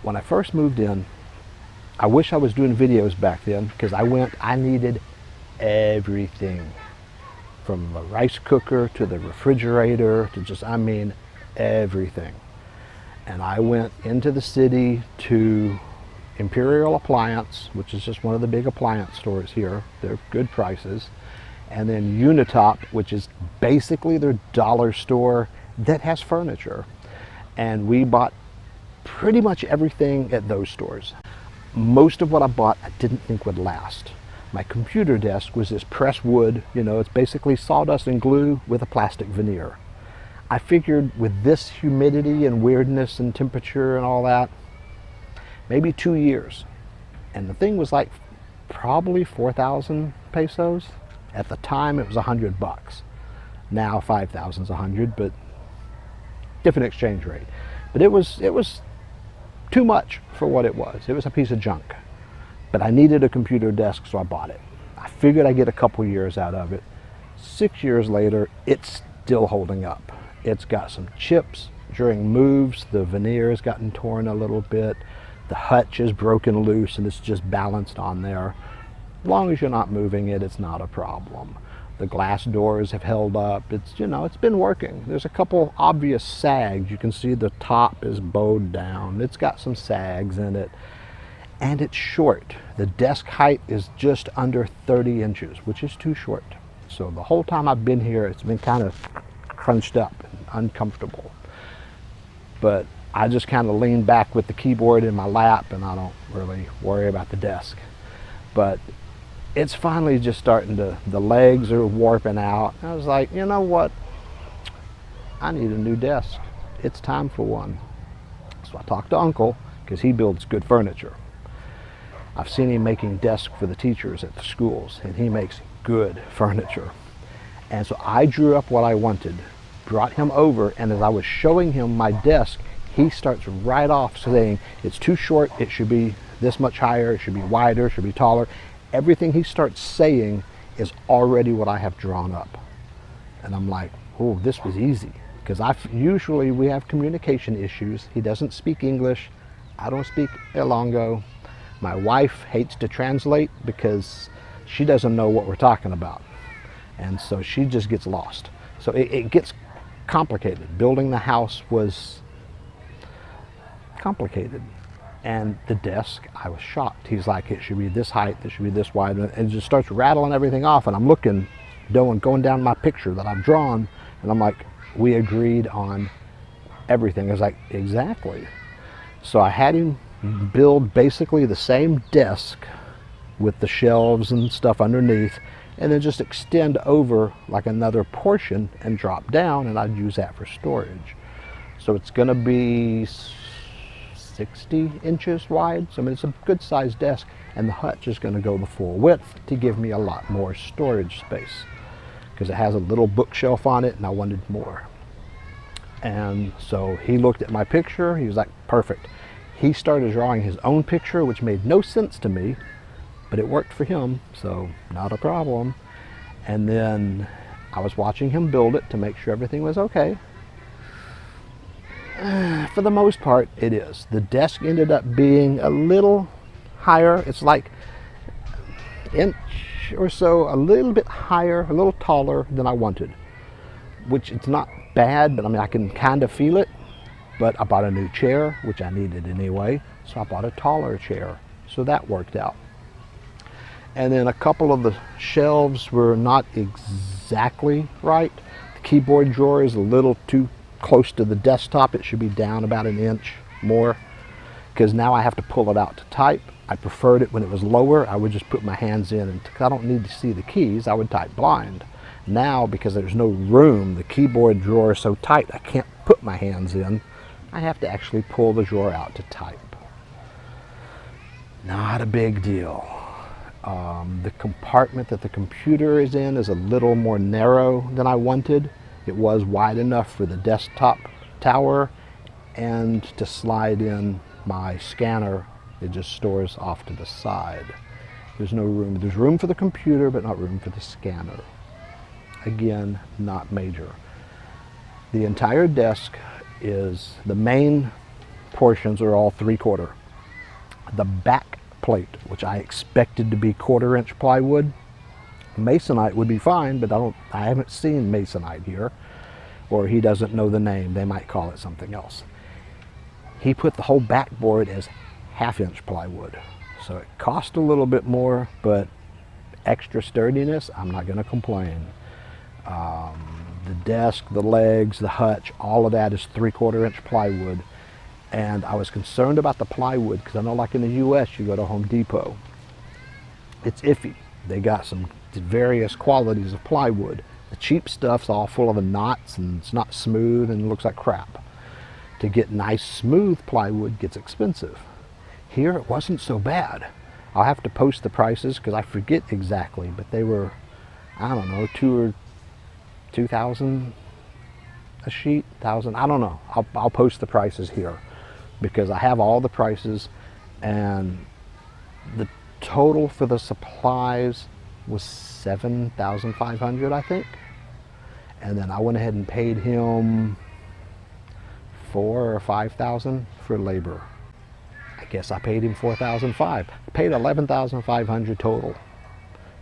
When I first moved in, I wish I was doing videos back then, because I needed everything. From the rice cooker to the refrigerator to just, I mean, everything. And I went into the city to Imperial Appliance, which is just one of the big appliance stores here. They're good prices. And then Unitop, which is basically their dollar store that has furniture. And we bought pretty much everything at those stores. Most of what I bought I didn't think would last. My computer desk was this pressed wood, it's basically sawdust and glue with a plastic veneer. I figured with this humidity and weirdness and temperature and all that, maybe 2 years. And the thing was like probably 4,000 pesos. At the time it was $100. Now 5,000 is 100, but different exchange rate. But it was too much for what it was. It was a piece of junk. But I needed a computer desk, so I bought it. I figured I'd get a couple years out of it. 6 years later, it's still holding up. It's got some chips. During moves, the veneer has gotten torn a little bit. The hutch is broken loose and it's just balanced on there. As long as you're not moving it, it's not a problem. The glass doors have held up. It's been working. There's a couple obvious sags. You can see the top is bowed down. It's got some sags in it. And it's short. The desk height is just under 30 inches, which is too short. So the whole time I've been here, it's been kind of crunched up and uncomfortable. But I just kind of lean back with the keyboard in my lap and I don't really worry about the desk. But it's finally just starting the legs are warping out. I was like, you know what? I need a new desk. It's time for one. So I talked to Uncle, because he builds good furniture. I've seen him making desks for the teachers at the schools, and he makes good furniture. And so I drew up what I wanted, brought him over, and as I was showing him my desk, he starts right off saying, it's too short, it should be this much higher, it should be wider, it should be taller. Everything he starts saying is already what I have drawn up. And I'm like, oh, this was easy. Because usually we have communication issues. He doesn't speak English. I don't speak Ilongo. My wife hates to translate because she doesn't know what we're talking about. And so she just gets lost. So it gets complicated. Building the house was complicated. And the desk, I was shocked. He's like, it should be this height, it should be this wide, and just starts rattling everything off. And I'm looking, going down my picture that I've drawn, and I'm like, we agreed on everything. I was like, exactly. So I had him build basically the same desk with the shelves and stuff underneath, and then just extend over like another portion and drop down, and I'd use that for storage. So it's gonna be 60 inches wide. So I mean, it's a good sized desk, and the hutch is going to go the full width to give me a lot more storage space, because it has a little bookshelf on it and I wanted more. And so he looked at my picture, he was like, perfect. He started drawing his own picture, which made no sense to me, but it worked for him, so not a problem. And then I was watching him build it to make sure everything was okay. For the most part, it is. The desk ended up being a little higher. It's like an inch or so, a little bit higher, a little taller than I wanted, which it's not bad, but I mean, I can kind of feel it. But I bought a new chair, which I needed anyway, so I bought a taller chair. So that worked out. And then a couple of the shelves were not exactly right. The keyboard drawer is a little too close to the desktop. It should be down about an inch more, because now I have to pull it out to type. I preferred it when it was lower. I would just put my hands in, and I don't need to see the keys, I would type blind. Now, because there's no room, the keyboard drawer is so tight I can't put my hands in. I have to actually pull the drawer out to type. Not a big deal. The compartment that the computer is in is a little more narrow than I wanted. It was wide enough for the desktop tower and to slide in my scanner. It just stores off to the side. There's no room. There's room for the computer, but not room for the scanner. Again, not major. The entire desk is the main portions are all 3/4. The back plate, which I expected to be 1/4-inch plywood, masonite would be fine, but I haven't seen masonite here, or he doesn't know the name. They might call it something else. He put the whole backboard as 1/2-inch plywood. So it cost a little bit more, but extra sturdiness, I'm not going to complain. The desk, the legs, the hutch, all of that is 3/4-inch plywood. And I was concerned about the plywood because I know, like in the US, you go to Home Depot, it's iffy. They got some various qualities of plywood. The cheap stuff's all full of the knots and it's not smooth and looks like crap. To get nice smooth plywood gets expensive. Here it wasn't so bad. I'll have to post the prices because I forget exactly, but they were, I don't know, $2,000 a sheet, 1,000, I don't know. I'll post the prices here because I have all the prices, and the total for the supplies was $7,500, I think. And then I went ahead and paid him $4,000 or $5,000 for labor. I guess I paid him $4,500. I paid $11,500 total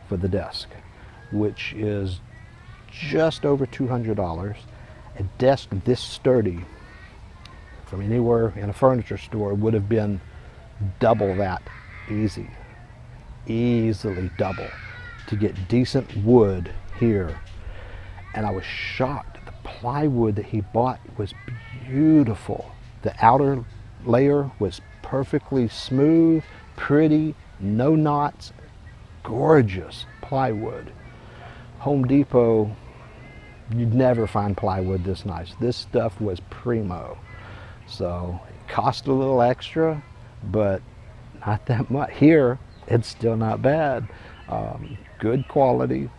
for the desk, which is just over $200. A desk this sturdy from anywhere in a furniture store would have been double that, easily double, to get decent wood here. And I was shocked. The plywood that he bought was beautiful. The outer layer was perfectly smooth, pretty, no knots, gorgeous plywood. Home Depot, you'd never find plywood this nice. This stuff was primo. So it cost a little extra, but not that much. Here, it's still not bad. Good quality.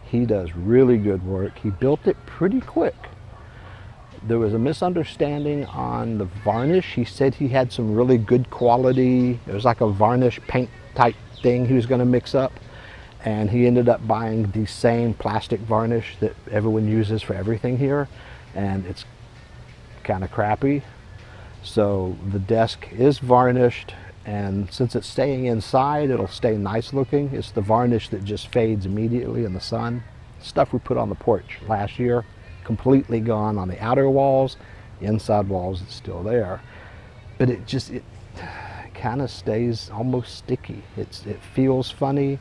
He does really good work. He built it pretty quick. There was a misunderstanding on the varnish. He said he had some really good quality. It was like a varnish paint type thing he was going to mix up. And he ended up buying the same plastic varnish that everyone uses for everything here. And it's kind of crappy. So the desk is varnished. And since it's staying inside, it'll stay nice looking. It's the varnish that just fades immediately in the sun. Stuff we put on the porch last year, completely gone on the outer walls. Inside walls, it's still there. But it kind of stays almost sticky. It feels funny.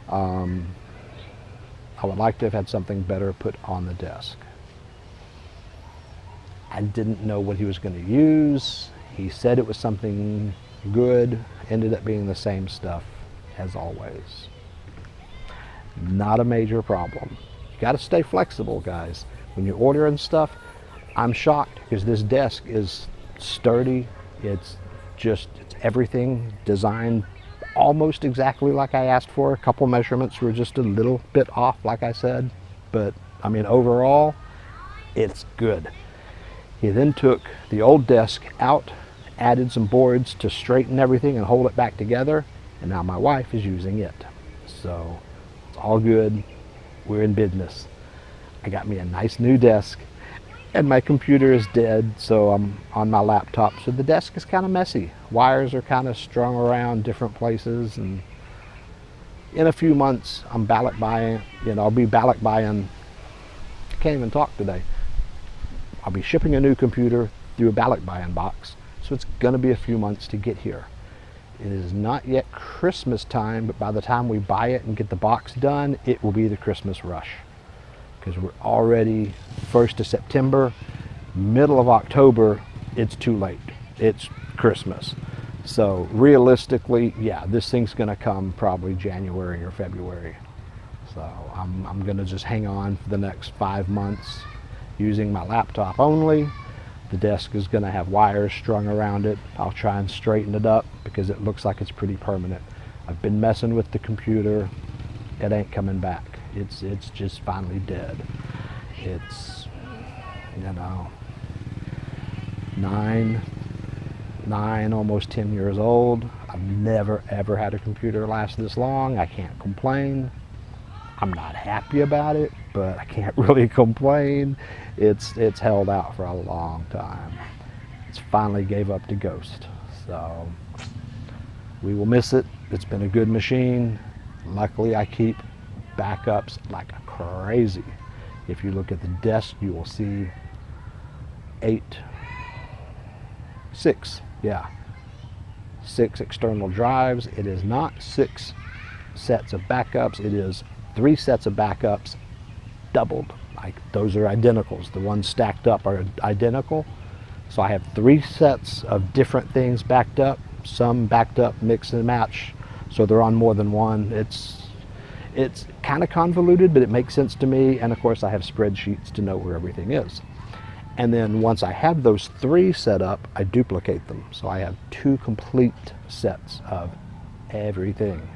I would like to have had something better put on the desk. I didn't know what he was going to use. He said it was something good, ended up being the same stuff as always. Not a major problem. You got to stay flexible, guys. When you're ordering stuff, I'm shocked because this desk is sturdy. It's everything designed almost exactly like I asked for. A couple measurements were just a little bit off, like I said, but I mean, overall, it's good. He then took the old desk out, added some boards to straighten everything and hold it back together, and now my wife is using it. So it's all good. We're in business. I got me a nice new desk, and my computer is dead, so I'm on my laptop. So the desk is kind of messy. Wires are kind of strung around different places, and in a few months, I'll be ballot buying. I can't even talk today. I'll be shipping a new computer through a ballot buying box. So it's going to be a few months to get here. It is not yet Christmas time, but by the time we buy it and get the box done, it will be the Christmas rush. Because we're already 1st of September, middle of October, it's too late. It's Christmas. So realistically, yeah, this thing's going to come probably January or February. So I'm going to just hang on for the next 5 months using my laptop only. The desk is going to have wires strung around it. I'll try and straighten it up because it looks like it's pretty permanent. I've been messing with the computer. It ain't coming back. It's just finally dead. It's, 9, almost 10 years old. I've never ever had a computer last this long. I can't complain. I'm not happy about it, but I can't really complain. It's held out for a long time. it's finally gave up the ghost. So we will miss it. It's been a good machine. Luckily, I keep backups like crazy. If you look at the desk, you will see six external drives. It is not 6 sets of backups. It is 3 sets of backups doubled. Like, those are identicals. The ones stacked up are identical. So I have 3 sets of different things backed up, some backed up, mix and match. So they're on more than one. It's kind of convoluted, but it makes sense to me. And of course I have spreadsheets to know where everything is. And then once I have those 3 set up, I duplicate them. So I have 2 complete sets of everything.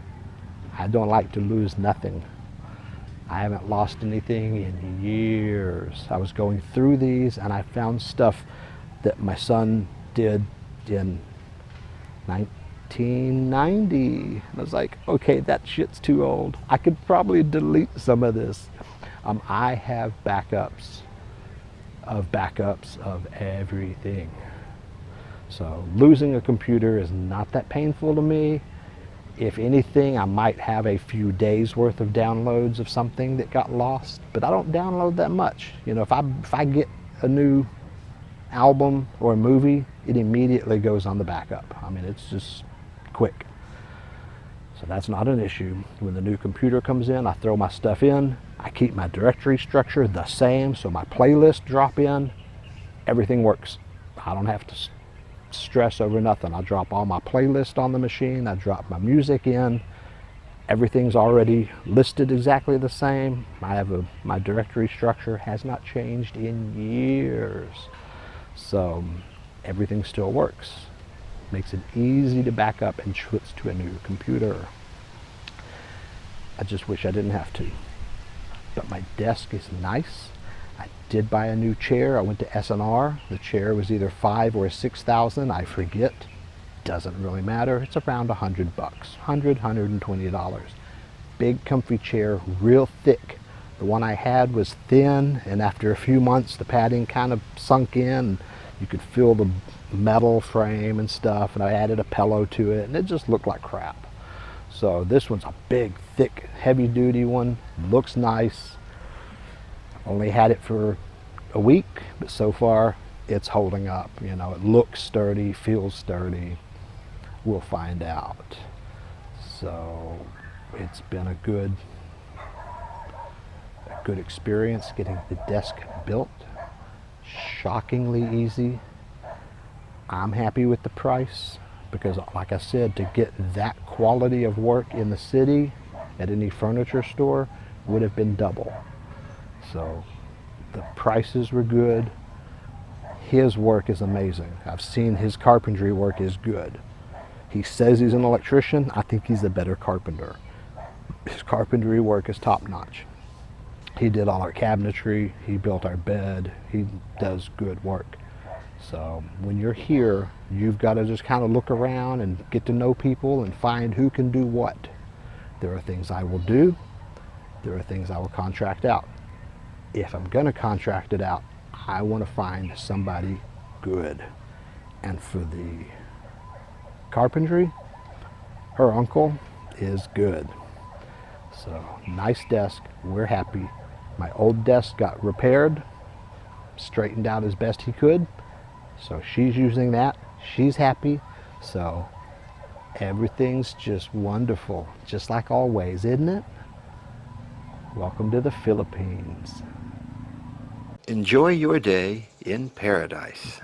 I don't like to lose nothing. I haven't lost anything in years. I was going through these and I found stuff that my son did in 1990. I was like, okay, that shit's too old. I could probably delete some of this. I have backups of everything. So losing a computer is not that painful to me. If anything, I might have a few days worth of downloads of something that got lost, but I don't download that much. You know, if I get a new album or a movie, it immediately goes on the backup. I mean, it's just quick. So that's not an issue. When the new computer comes in, I throw my stuff in. I keep my directory structure the same, so my playlists drop in. Everything works. I don't have to stress over nothing. I drop all my playlists on the machine. I drop my music in. Everything's already listed exactly the same. My directory structure has not changed in years. So everything still works. Makes it easy to back up and switch to a new computer. I just wish I didn't have to. But my desk is nice. I did buy a new chair. I went to S&R. The chair was either $5,000 or $6,000. I forget. Doesn't really matter. It's around $100, $120. Big comfy chair, real thick. The one I had was thin, and after a few months the padding kind of sunk in. You could feel the metal frame and stuff, and I added a pillow to it, and it just looked like crap. So this one's a big, thick, heavy-duty one. Looks nice. Only had it for a week, but so far it's holding up. You know, it looks sturdy, feels sturdy. We'll find out. So it's been a good experience getting the desk built. Shockingly easy. I'm happy with the price because, like I said, to get that quality of work in the city at any furniture store would have been double. So the prices were good. His work is amazing. I've seen his carpentry work is good. He says he's an electrician. I think he's a better carpenter. His carpentry work is top-notch. He did all our cabinetry. He built our bed. He does good work. So when you're here, you've got to just kind of look around and get to know people and find who can do what. There are things I will do. There are things I will contract out. If I'm going to contract it out, I want to find somebody good. And for the carpentry, her uncle is good. So nice desk. We're happy. My old desk got repaired, straightened out as best he could. So she's using that. She's happy. So everything's just wonderful, just like always, isn't it? Welcome to the Philippines. Enjoy your day in paradise.